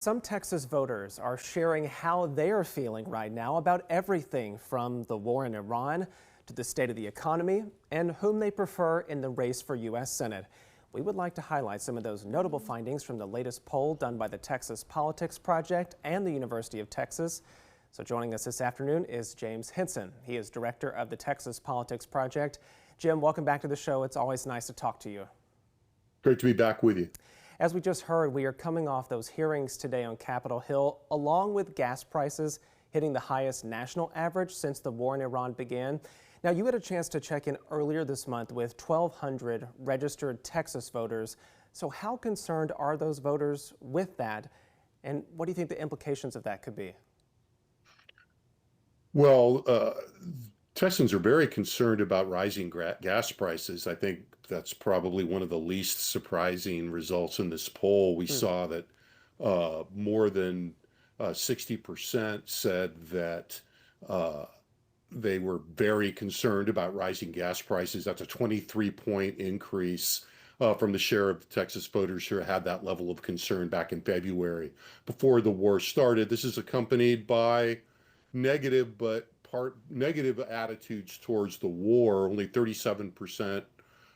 Some Texas voters are sharing how they are feeling right now about everything from the war in Iran to the state of the economy and whom they prefer in the race for U.S. Senate. We would like to highlight some of those notable findings from the latest poll done by the Texas Politics Project and the University of Texas. So joining us this afternoon is James Henson. He is director of the Texas Politics Project. Jim, welcome back to the show. It's always nice to talk to you. Great to be back with you. As we just heard, we are coming off those hearings today on Capitol Hill, along with gas prices hitting the highest national average since the war in Iran began. Now, you had a chance to check in earlier this month with 1,200 registered Texas voters. So how concerned are those voters with that? And what do you think the implications of that could be? Well, Texans are very concerned about rising gas prices. I think that's probably one of the least surprising results in this poll. We saw that more than 60% said that they were very concerned about rising gas prices. That's a 23-point increase from the share of Texas voters who had that level of concern back in February before the war started. This is accompanied by negative attitudes towards the war. Only 37%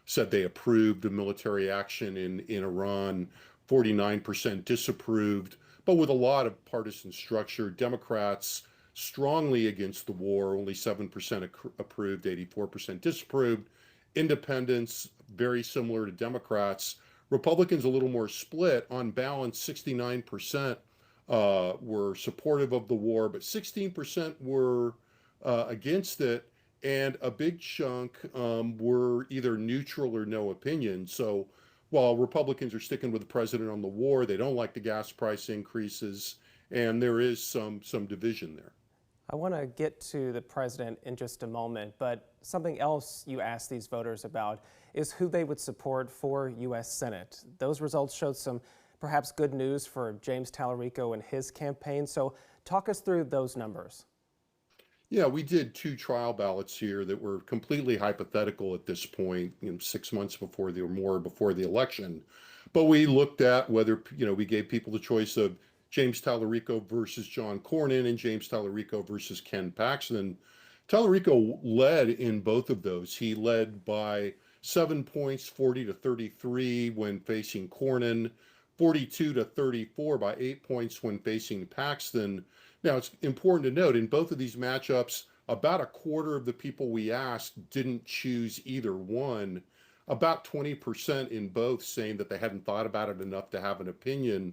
said they approved of military action in Iran. 49% disapproved, but with a lot of partisan structure. Democrats strongly against the war, only 7% approved, 84% disapproved. Independents, very similar to Democrats. Republicans a little more split. On balance, 69% were supportive of the war, but 16% were against it, and a big chunk were either neutral or no opinion. So while Republicans are sticking with the president on the war, they don't like the gas price increases, and there is some division there. I want to get to the president in just a moment, but something else you asked these voters about is who they would support for U.S. Senate. Those results showed some perhaps good news for James Tallarico and his campaign. So talk us through those numbers. Yeah, we did two trial ballots here that were completely hypothetical at this point, 6 months before or more before the election. But we looked at whether, we gave people the choice of James Tallarico versus John Cornyn and James Tallarico versus Ken Paxton. Tallarico led in both of those. He led by 7 points, 40-33 when facing Cornyn, 42-34 by 8 points when facing Paxton. Now, it's important to note in both of these matchups, about a quarter of the people we asked didn't choose either one. About 20% in both saying that they hadn't thought about it enough to have an opinion.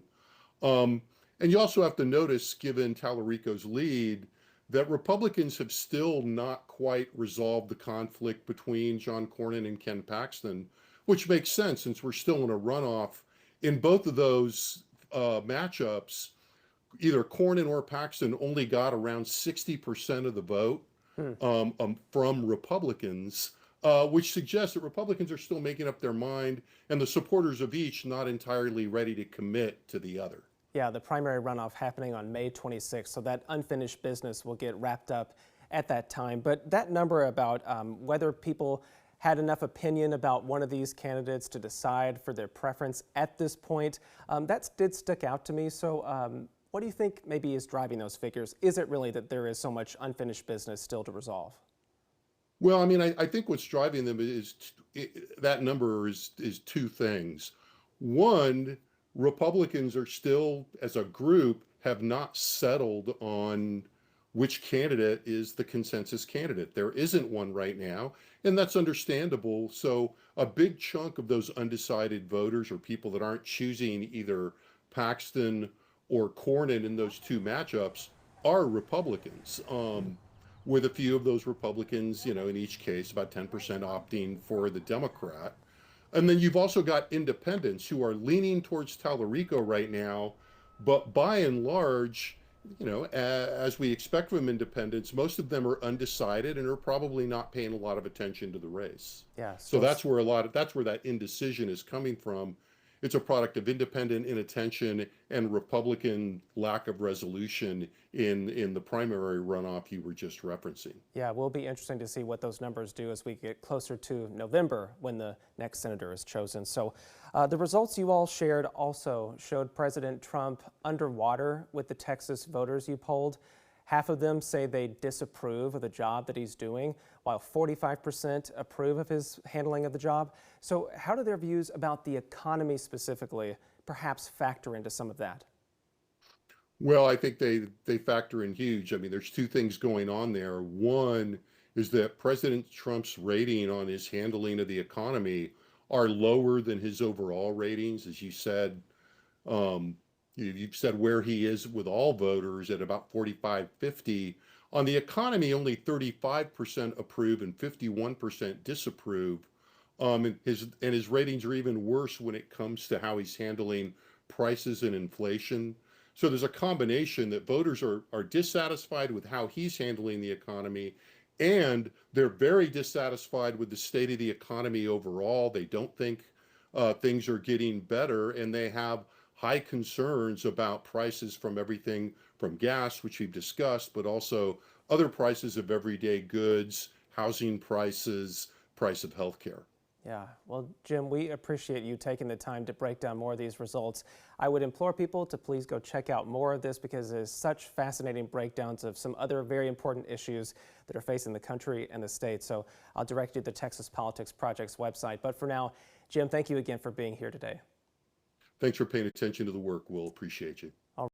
And you also have to notice, given Tallarico's lead, that Republicans have still not quite resolved the conflict between John Cornyn and Ken Paxton, which makes sense since we're still in a runoff. In both of those matchups, either Cornyn or Paxton only got around 60% of the vote from Republicans, which suggests that Republicans are still making up their mind and the supporters of each not entirely ready to commit to the other. Yeah, the primary runoff happening on May 26th, so that unfinished business will get wrapped up at that time. But that number about whether people had enough opinion about one of these candidates to decide for their preference at this point, that did stick out to me. So what do you think maybe is driving those figures? Is it really that there is so much unfinished business still to resolve? Well, I mean, I think what's driving them is that number is two things. One, Republicans are still, as a group, have not settled on which candidate is the consensus candidate. There isn't one right now, and that's understandable. So a big chunk of those undecided voters or people that aren't choosing either Paxton or Cornyn in those two matchups are Republicans, with a few of those Republicans, in each case, about 10% opting for the Democrat. And then you've also got independents who are leaning towards Tallarico right now, but by and large, as we expect from independents, most of them are undecided and are probably not paying a lot of attention to the race. Yeah. So that's where that indecision is coming from. It's a product of independent inattention and Republican lack of resolution in the primary runoff you were just referencing. Yeah, it will be interesting to see what those numbers do as we get closer to November when the next senator is chosen. So The results you all shared also showed President Trump underwater with the Texas voters you polled. Half of them say they disapprove of the job that he's doing, while 45% approve of his handling of the job. So how do their views about the economy specifically perhaps factor into some of that? Well, I think they factor in huge. I mean, there's two things going on there. One is that President Trump's rating on his handling of the economy are lower than his overall ratings. As you said, um, you've said where he is with all voters at about 45, 50. On the economy, only 35% approve and 51% disapprove. And his ratings are even worse when it comes to how he's handling prices and inflation. So there's a combination that voters are dissatisfied with how he's handling the economy, and they're very dissatisfied with the state of the economy overall. They don't think things are getting better, and they have high concerns about prices from everything from gas, which we've discussed, but also other prices of everyday goods, housing prices, price of healthcare. Yeah, well, Jim, we appreciate you taking the time to break down more of these results. I would implore people to please go check out more of this because there's such fascinating breakdowns of some other very important issues that are facing the country and the state. So I'll direct you to the Texas Politics Project's website. But for now, Jim, thank you again for being here today. Thanks for paying attention to the work. We'll appreciate you.